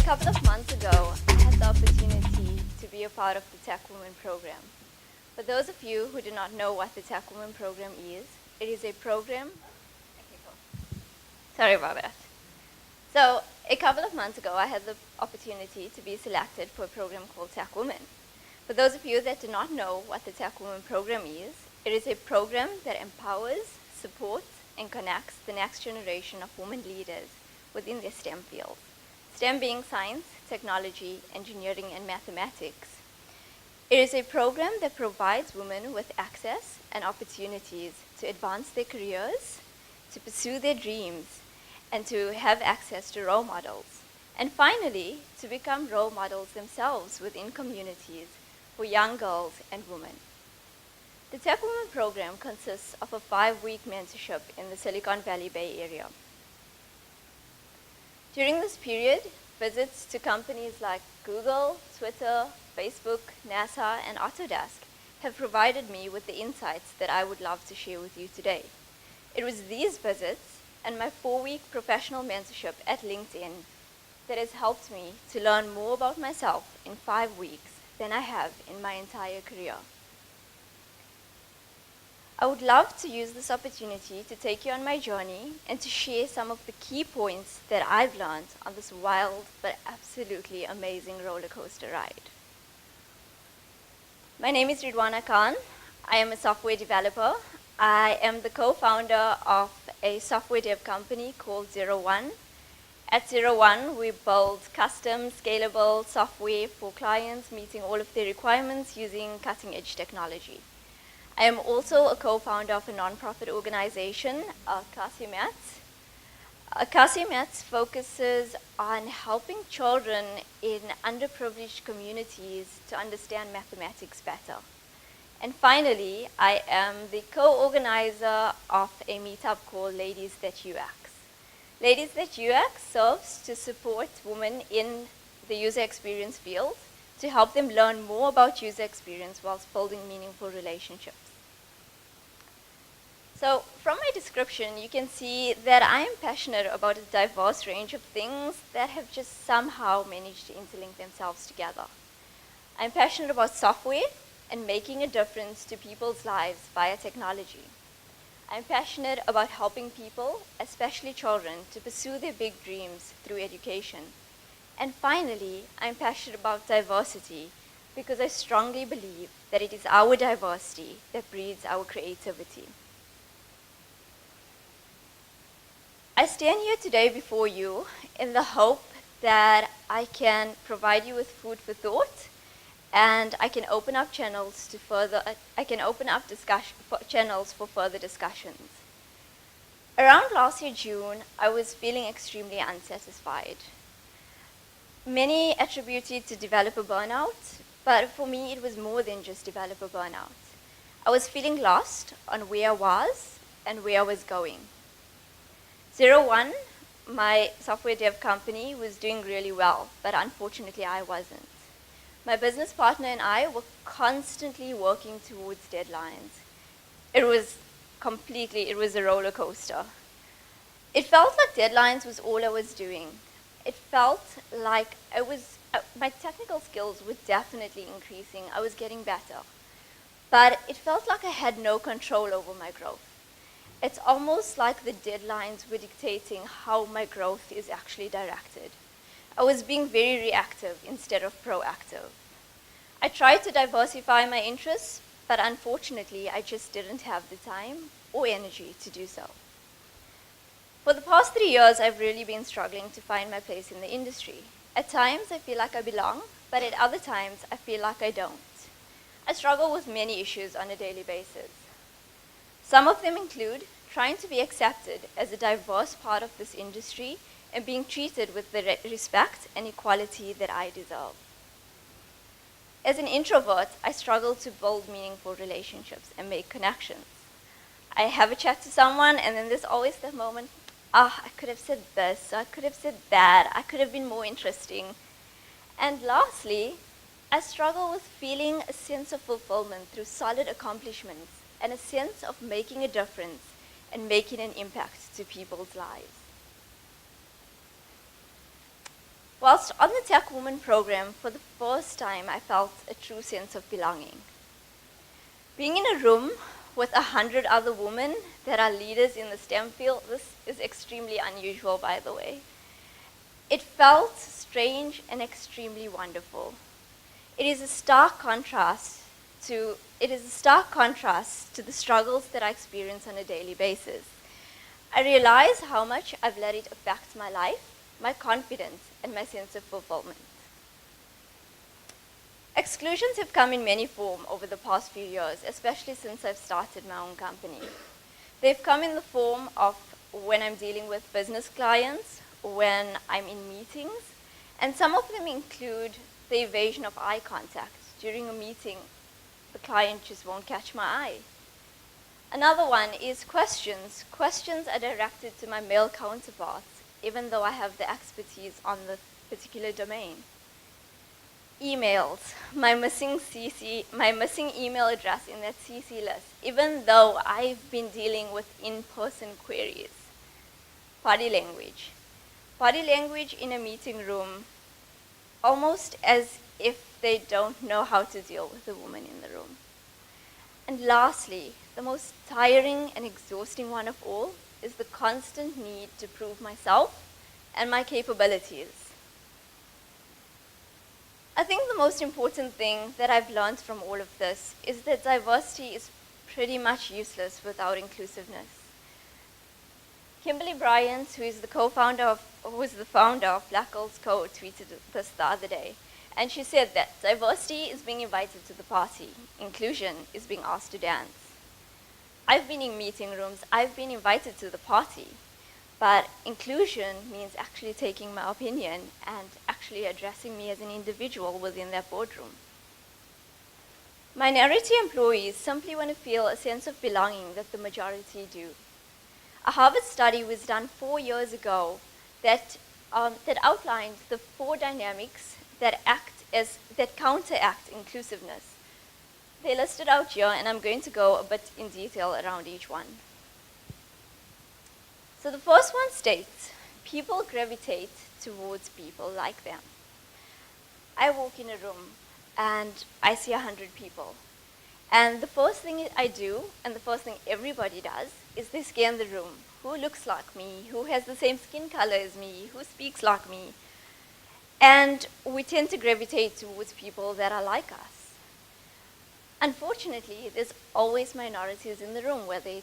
couple of months ago, I had the opportunity to be a part of the Techwomen program. For those of you who do not know what the Techwomen program is, it is a program. Okay, cool. Sorry about that. So, a couple of months ago, I had the opportunity to be selected for a program called Techwomen. For those of you that do not know what the Techwomen program is, it is a program that empowers, supports, and connects the next generation of women leaders within their STEM fields. STEM being science, technology, engineering, and mathematics. It is a program that provides women with access and opportunities to advance their careers, to pursue their dreams, and to have access to role models. And finally, to become role models themselves within communities for young girls and women. The Techwomen program consists of a 5-week mentorship in the Silicon Valley Bay Area. During this period, visits to companies like Google, Twitter, Facebook, NASA, and Autodesk have provided me with the insights that I would love to share with you today. It was these visits and my 4-week professional mentorship at LinkedIn that has helped me to learn more about myself in 5 weeks than I have in my entire career. I would love to use this opportunity to take you on my journey and to share some of the key points that I've learned on this wild but absolutely amazing roller coaster ride. My name is Ridhwana Khan. I am a software developer. I am the co-founder of a software dev company called 01. At 01, we build custom, scalable software for clients meeting all of their requirements using cutting-edge technology. I am also a co-founder of a non-profit organization, Cosima. Cosima focuses on helping children in underprivileged communities to understand mathematics better. And finally, I am the co-organizer of a meetup called Ladies That UX. Ladies That UX serves to support women in the user experience field to help them learn more about user experience whilst building meaningful relationships. So from my description, you can see that I am passionate about a diverse range of things that have just somehow managed to interlink themselves together. I'm passionate about software and making a difference to people's lives via technology. I'm passionate about helping people, especially children, to pursue their big dreams through education. And finally, I'm passionate about diversity because I strongly believe that it is our diversity that breeds our creativity. I stand here today before you in the hope that I can provide you with food for thought, and I can open up channels to channels for further discussions. Around last year June, I was feeling extremely unsatisfied. Many attribute it to developer burnout, but for me it was more than just developer burnout. I was feeling lost on where I was and where I was going. 01, my software dev company, was doing really well, but unfortunately I wasn't. My business partner and I were constantly working towards deadlines. It was a roller coaster. It felt like deadlines was all I was doing. It felt like my technical skills were definitely increasing. I was getting better. But it felt like I had no control over my growth. It's almost like the deadlines were dictating how my growth is actually directed. I was being very reactive instead of proactive. I tried to diversify my interests, but unfortunately, I just didn't have the time or energy to do so. For the past 3 years, I've really been struggling to find my place in the industry. At times, I feel like I belong, but at other times, I feel like I don't. I struggle with many issues on a daily basis. Some of them include trying to be accepted as a diverse part of this industry and being treated with the respect and equality that I deserve. As an introvert, I struggle to build meaningful relationships and make connections. I have a chat to someone and then there's always that moment, I could have said this, I could have said that, I could have been more interesting. And lastly, I struggle with feeling a sense of fulfillment through solid accomplishments and a sense of making a difference and making an impact to people's lives. Whilst on the Techwomen program, for the first time, I felt a true sense of belonging. Being in a room with 100 other women that are leaders in the STEM field, this is extremely unusual, by the way. It felt strange and extremely wonderful. It is a stark contrast to the struggles that I experience on a daily basis. I realize how much I've let it affect my life, my confidence, and my sense of fulfillment. Exclusions have come in many forms over the past few years, especially since I've started my own company. They've come in the form of when I'm dealing with business clients, when I'm in meetings, and some of them include the evasion of eye contact. During a meeting, the client just won't catch my eye. Another one is questions. Questions are directed to my male counterparts, even though I have the expertise on the particular domain. Emails, my missing email address in that CC list, even though I've been dealing with in-person queries. Body language. Body language in a meeting room, almost as if they don't know how to deal with the woman in the room. And lastly, the most tiring and exhausting one of all is the constant need to prove myself and my capabilities. I think the most important thing that I've learned from all of this is that diversity is pretty much useless without inclusiveness. Kimberly Bryan, who is the founder of Black Girls Code, tweeted this the other day. And she said that diversity is being invited to the party. Inclusion is being asked to dance. I've been in meeting rooms. I've been invited to the party. But inclusion means actually taking my opinion and actually addressing me as an individual within their boardroom. Minority employees simply want to feel a sense of belonging that the majority do. A Harvard study was done 4 years ago that outlined the 4 dynamics that counteract inclusiveness. They listed out here, and I'm going to go a bit in detail around each one. So the first one states, people gravitate towards people like them. I walk in a room and I see 100 people. And the first thing I do, and the first thing everybody does, is they scan the room. Who looks like me? Who has the same skin color as me? Who speaks like me? And we tend to gravitate towards people that are like us. Unfortunately, there's always minorities in the room, whether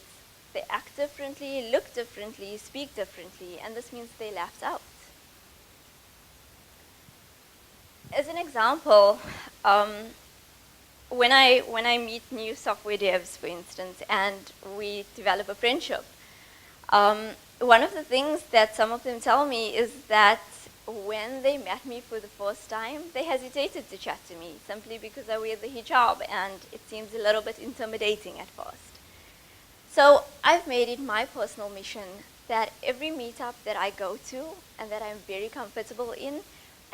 they act differently, look differently, speak differently, and this means they're left out. As an example, when I meet new software devs, for instance, and we develop a friendship, one of the things that some of them tell me is that when they met me for the first time, they hesitated to chat to me simply because I wear the hijab and it seems a little bit intimidating at first. So I've made it my personal mission that every meetup that I go to and that I'm very comfortable in,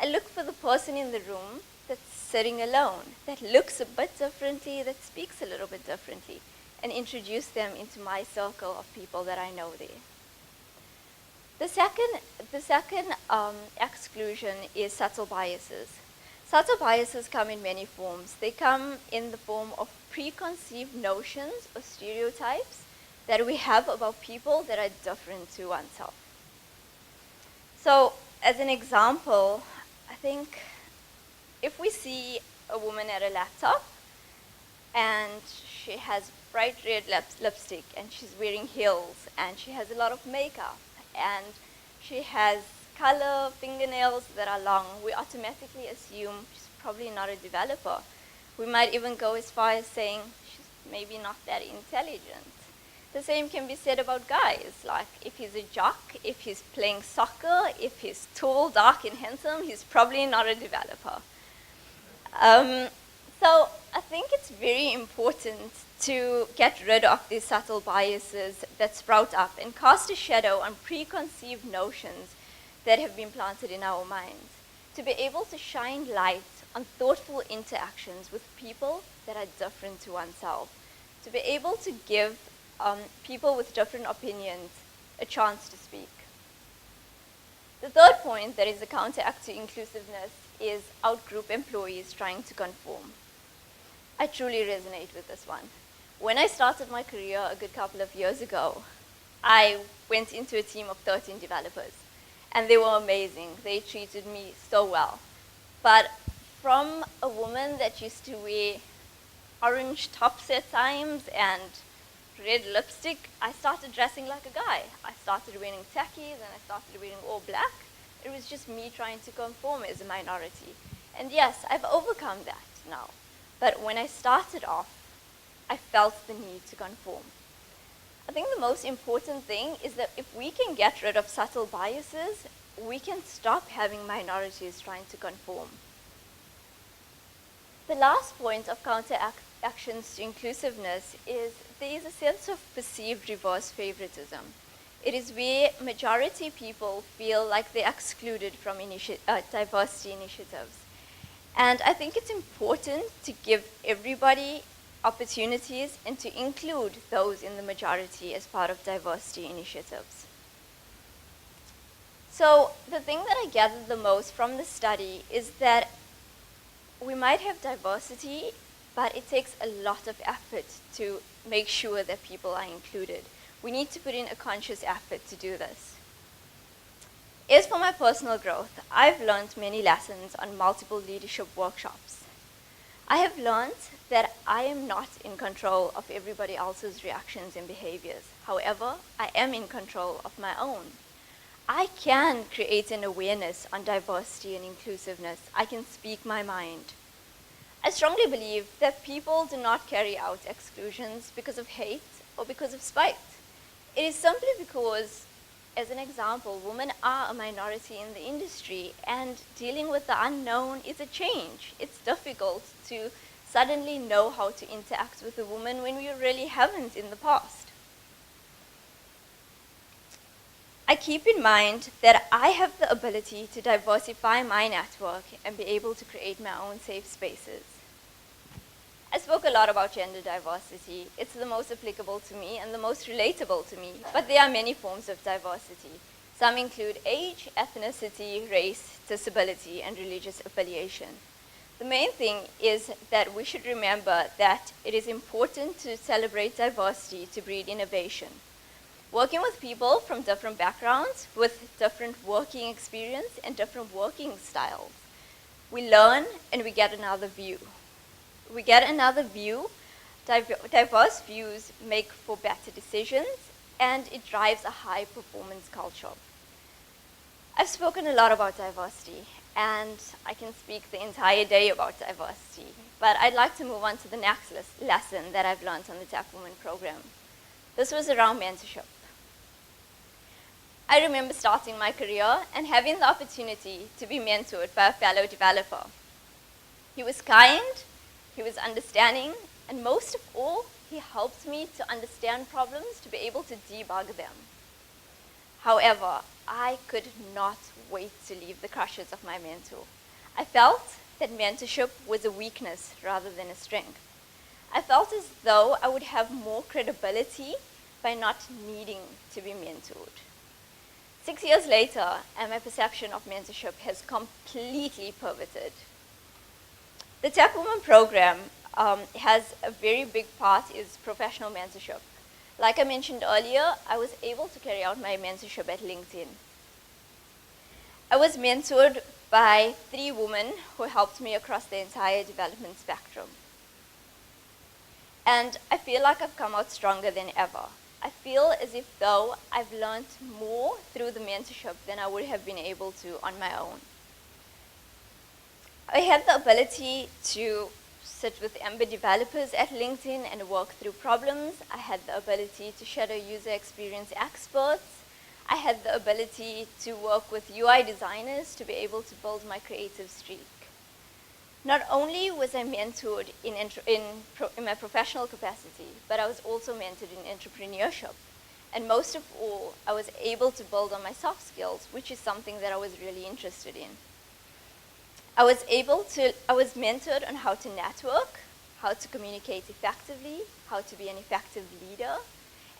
I look for the person in the room that's sitting alone, that looks a bit differently, that speaks a little bit differently, and introduce them into my circle of people that I know there. The second exclusion is subtle biases. Subtle biases come in many forms. They come in the form of preconceived notions or stereotypes that we have about people that are different to oneself. So, as an example, I think if we see a woman at a laptop and she has bright red lipstick and she's wearing heels and she has a lot of makeup and she has color fingernails that are long, we automatically assume she's probably not a developer. We might even go as far as saying she's maybe not that intelligent. The same can be said about guys, like if he's a jock, if he's playing soccer, if he's tall, dark, and handsome, he's probably not a developer. So I think it's very important to get rid of these subtle biases that sprout up and cast a shadow on preconceived notions that have been planted in our minds, to be able to shine light on thoughtful interactions with people that are different to oneself, to be able to give people with different opinions a chance to speak. The third point that is a counteract to inclusiveness is out-group employees trying to conform. I truly resonate with this one. When I started my career a good couple of years ago, I went into a team of 13 developers, and they were amazing. They treated me so well. But from a woman that used to wear orange tops at times and red lipstick, I started dressing like a guy. I started wearing tackies and I started wearing all black. It was just me trying to conform as a minority. And yes, I've overcome that now. But when I started off, I felt the need to conform. I think the most important thing is that if we can get rid of subtle biases, we can stop having minorities trying to conform. The last point of counteractions to inclusiveness is there is a sense of perceived reverse favoritism. It is where majority people feel like they're excluded from diversity initiatives. And I think it's important to give everybody opportunities and to include those in the majority as part of diversity initiatives. So the thing that I gathered the most from the study is that we might have diversity, but it takes a lot of effort to make sure that people are included. We need to put in a conscious effort to do this. As for my personal growth, I've learned many lessons on multiple leadership workshops. I have learned that I am not in control of everybody else's reactions and behaviors. However, I am in control of my own. I can create an awareness on diversity and inclusiveness. I can speak my mind. I strongly believe that people do not carry out exclusions because of hate or because of spite. It is simply because, as an example, women are a minority in the industry, and dealing with the unknown is a change. It's difficult to suddenly know how to interact with a woman when we really haven't in the past. I keep in mind that I have the ability to diversify my network and be able to create my own safe spaces. I spoke a lot about gender diversity. It's the most applicable to me and the most relatable to me, but there are many forms of diversity. Some include age, ethnicity, race, disability, and religious affiliation. The main thing is that we should remember that it is important to celebrate diversity to breed innovation. Working with people from different backgrounds, with different working experience and different working styles, we learn and we get another view. We get another view. Diverse views make for better decisions, and it drives a high performance culture. I've spoken a lot about diversity, and I can speak the entire day about diversity, but I'd like to move on to the next lesson that I've learned on the Techwomen program. This was around mentorship. I remember starting my career and having the opportunity to be mentored by a fellow developer. He was kind, he was understanding, and most of all, he helped me to understand problems to be able to debug them. However, I could not wait to leave the crushes of my mentor. I felt that mentorship was a weakness rather than a strength. I felt as though I would have more credibility by not needing to be mentored. 6 years later, and my perception of mentorship has completely pivoted. The Techwomen program has a very big part is professional mentorship. Like I mentioned earlier, I was able to carry out my mentorship at LinkedIn. I was mentored by 3 women who helped me across the entire development spectrum. And I feel like I've come out stronger than ever. I feel as if though I've learned more through the mentorship than I would have been able to on my own. I had the ability to sit with Ember developers at LinkedIn and work through problems. I had the ability to shadow user experience experts. I had the ability to work with UI designers to be able to build my creative streak. Not only was I mentored in my professional capacity, but I was also mentored in entrepreneurship. And most of all, I was able to build on my soft skills, which is something that I was really interested in. I was mentored on how to network, how to communicate effectively, how to be an effective leader,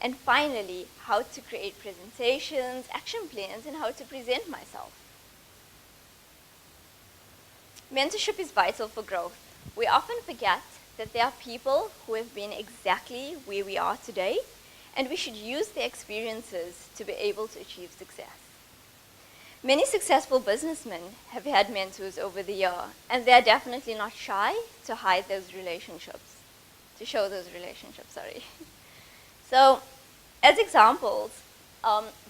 and finally, how to create presentations, action plans, and how to present myself. Mentorship is vital for growth. We often forget that there are people who have been exactly where we are today, and we should use their experiences to be able to achieve success. Many successful businessmen have had mentors over the year, and they are definitely not shy to hide those relationships, to show those relationships, sorry. So, as examples,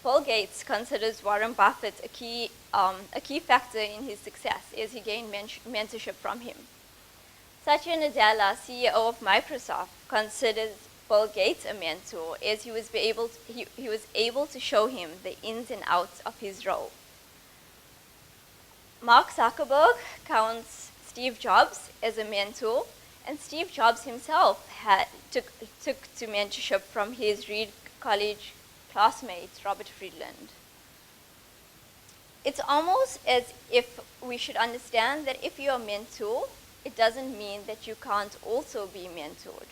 Bill Gates considers Warren Buffett a key factor in his success as he gained mentorship from him. Satya Nadella, CEO of Microsoft, considers Bill Gates a mentor as he was able to show him the ins and outs of his role. Mark Zuckerberg counts Steve Jobs as a mentor, and Steve Jobs himself took to mentorship from his Reed College classmate, Robert Friedland. It's almost as if we should understand that if you're a mentor, it doesn't mean that you can't also be mentored.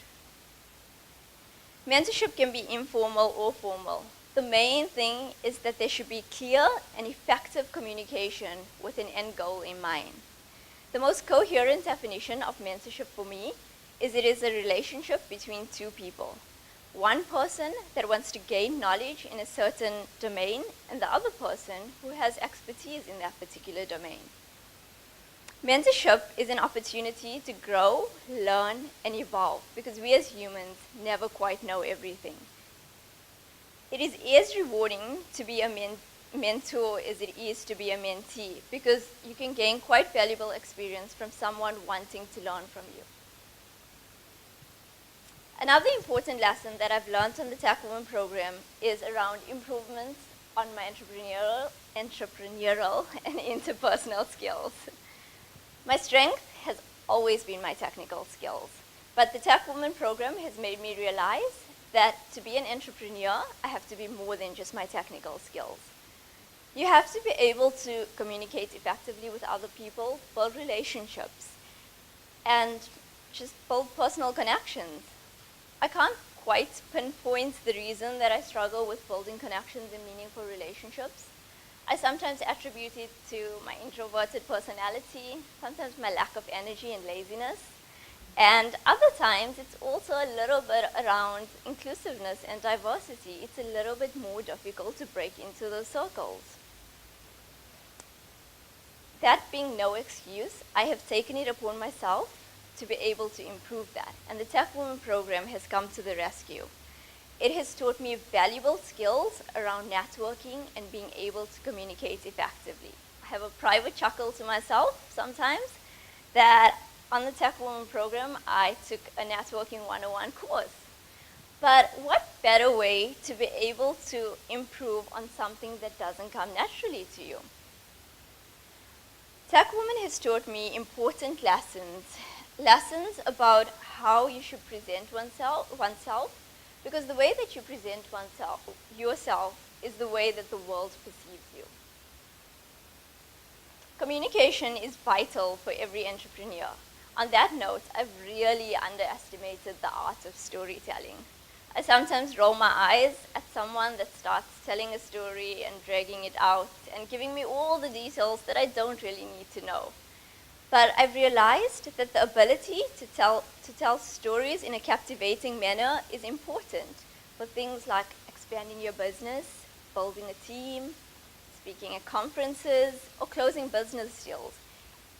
Mentorship can be informal or formal. The main thing is that there should be clear and effective communication with an end goal in mind. The most coherent definition of mentorship for me is it is a relationship between two people. One person that wants to gain knowledge in a certain domain, and the other person who has expertise in that particular domain. Mentorship is an opportunity to grow, learn, and evolve, because we as humans never quite know everything. It is as rewarding to be a mentor as it is to be a mentee, because you can gain quite valuable experience from someone wanting to learn from you. Another important lesson that I've learned on the Techwomen program is around improvements on my entrepreneurial and interpersonal skills. My strength has always been my technical skills, but the Techwomen program has made me realize that to be an entrepreneur, I have to be more than just my technical skills. You have to be able to communicate effectively with other people, build relationships, and just build personal connections. I can't quite pinpoint the reason that I struggle with building connections and meaningful relationships. I sometimes attribute it to my introverted personality, sometimes my lack of energy and laziness, and other times it's also a little bit around inclusiveness and diversity. It's a little bit more difficult to break into those circles. That being no excuse, I have taken it upon myself to be able to improve that, and the Techwomen program has come to the rescue. It has taught me valuable skills around networking and being able to communicate effectively. I have a private chuckle to myself sometimes that on the Techwomen program I took a networking 101 course. But what better way to be able to improve on something that doesn't come naturally to you? Techwomen has taught me important lessons about how you should present oneself, because the way that you present yourself is the way that the world perceives you. Communication is vital for every entrepreneur. On that note, I've really underestimated the art of storytelling. I sometimes roll my eyes at someone that starts telling a story and dragging it out and giving me all the details that I don't really need to know. But I've realized that the ability to tell stories in a captivating manner is important for things like expanding your business, building a team, speaking at conferences, or closing business deals.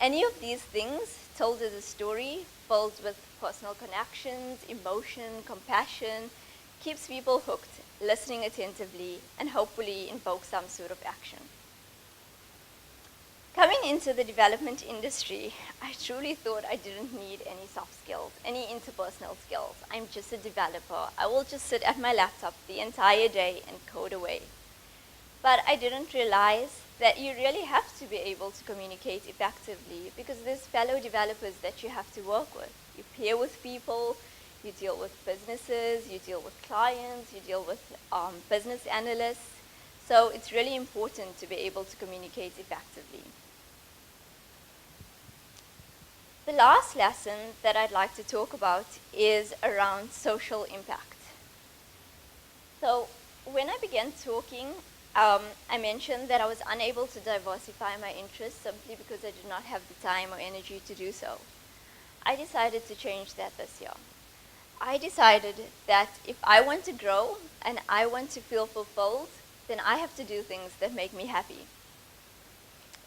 Any of these things told as a story, filled with personal connections, emotion, compassion, keeps people hooked, listening attentively, and hopefully invoke some sort of action. Coming into the development industry, I truly thought I didn't need any soft skills, any interpersonal skills. I'm just a developer. I will just sit at my laptop the entire day and code away. But I didn't realize that you really have to be able to communicate effectively, because there's fellow developers that you have to work with. You pair with people, you deal with businesses, you deal with clients, you deal with business analysts. So it's really important to be able to communicate effectively. The last lesson that I'd like to talk about is around social impact. So when I began talking I mentioned that I was unable to diversify my interests simply because I did not have the time or energy to do so. I decided to change that this year. I decided that if I want to grow and I want to feel fulfilled, then I have to do things that make me happy.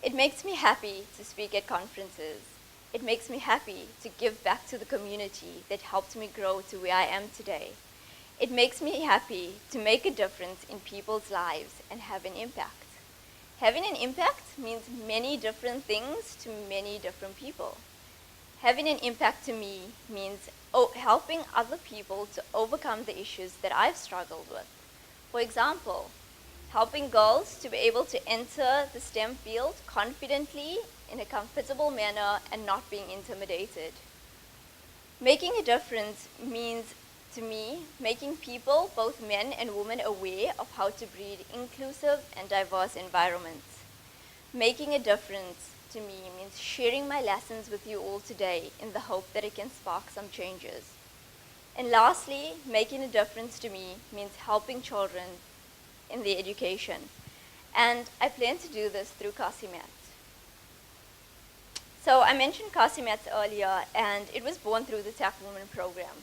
It makes me happy to speak at conferences. It makes me happy to give back to the community that helped me grow to where I am today. It makes me happy to make a difference in people's lives and have an impact. Having an impact means many different things to many different people. Having an impact to me means helping other people to overcome the issues that I've struggled with. For example, helping girls to be able to enter the STEM field confidently in a comfortable manner and not being intimidated. Making a difference means, to me, making people, both men and women, aware of how to breed inclusive and diverse environments. Making a difference, to me, means sharing my lessons with you all today in the hope that it can spark some changes. And lastly, making a difference to me means helping children in their education. And I plan to do this through Cosima. So I mentioned Cosima earlier, and it was born through the Techwomen program.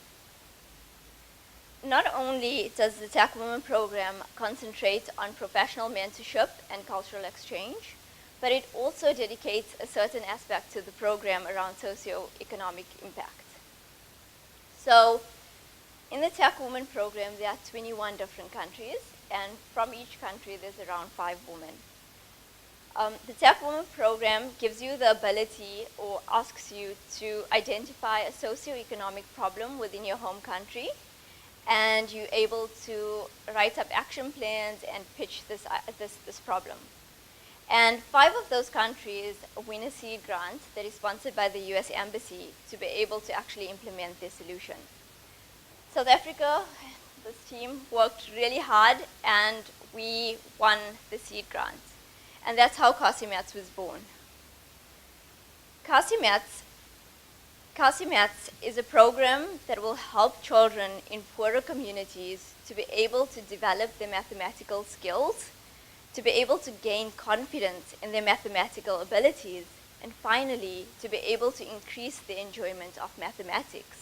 Not only does the Techwomen program concentrate on professional mentorship and cultural exchange, but it also dedicates a certain aspect to the program around socio-economic impact. So in the Techwomen program, there are 21 different countries, and from each country, there's around 5 women. The Techwomen program gives you the ability or asks you to identify a socio-economic problem within your home country, and you're able to write up action plans and pitch this problem. And 5 of those countries win a seed grant that is sponsored by the US Embassy to be able to actually implement their solution. South Africa, this team worked really hard, and we won the seed grant. And that's how Cosimats was born. Cosimats is a program that will help children in poorer communities to be able to develop their mathematical skills, to be able to gain confidence in their mathematical abilities, and finally, to be able to increase their enjoyment of mathematics.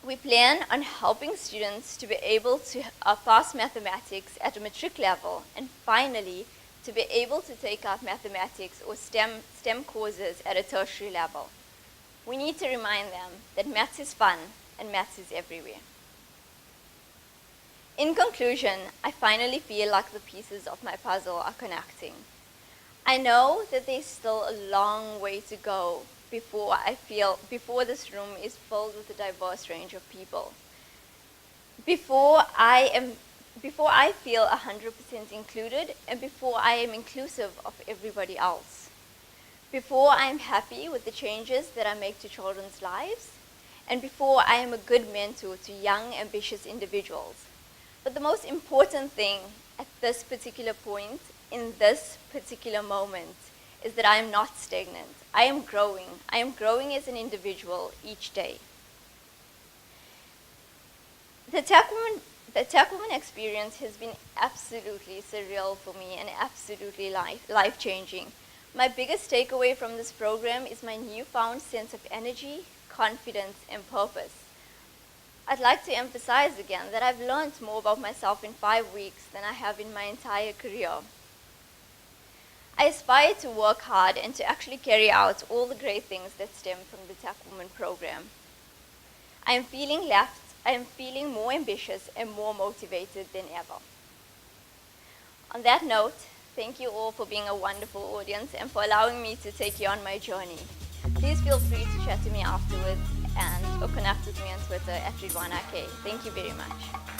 We plan on helping students to be able to pass mathematics at a matric level, and finally, to be able to take up mathematics or STEM courses at a tertiary level. We need to remind them that maths is fun and maths is everywhere. In conclusion, I finally feel like the pieces of my puzzle are connecting. I know that there's still a long way to go before this room is filled with a diverse range of people. Before I feel 100% included, and before I am inclusive of everybody else. Before I am happy with the changes that I make to children's lives, and before I am a good mentor to young, ambitious individuals. But the most important thing at this particular point, in this particular moment, is that I am not stagnant. I am growing. I am growing as an individual each day. The Techwomen experience has been absolutely surreal for me and absolutely life-changing. My biggest takeaway from this program is my newfound sense of energy, confidence, and purpose. I'd like to emphasize again that I've learned more about myself in 5 weeks than I have in my entire career. I aspire to work hard and to actually carry out all the great things that stem from the Techwomen program. I am feeling more ambitious and more motivated than ever. On that note, thank you all for being a wonderful audience and for allowing me to take you on my journey. Please feel free to chat to me afterwards or connect with me on Twitter at Ridhwana Khan. Thank you very much.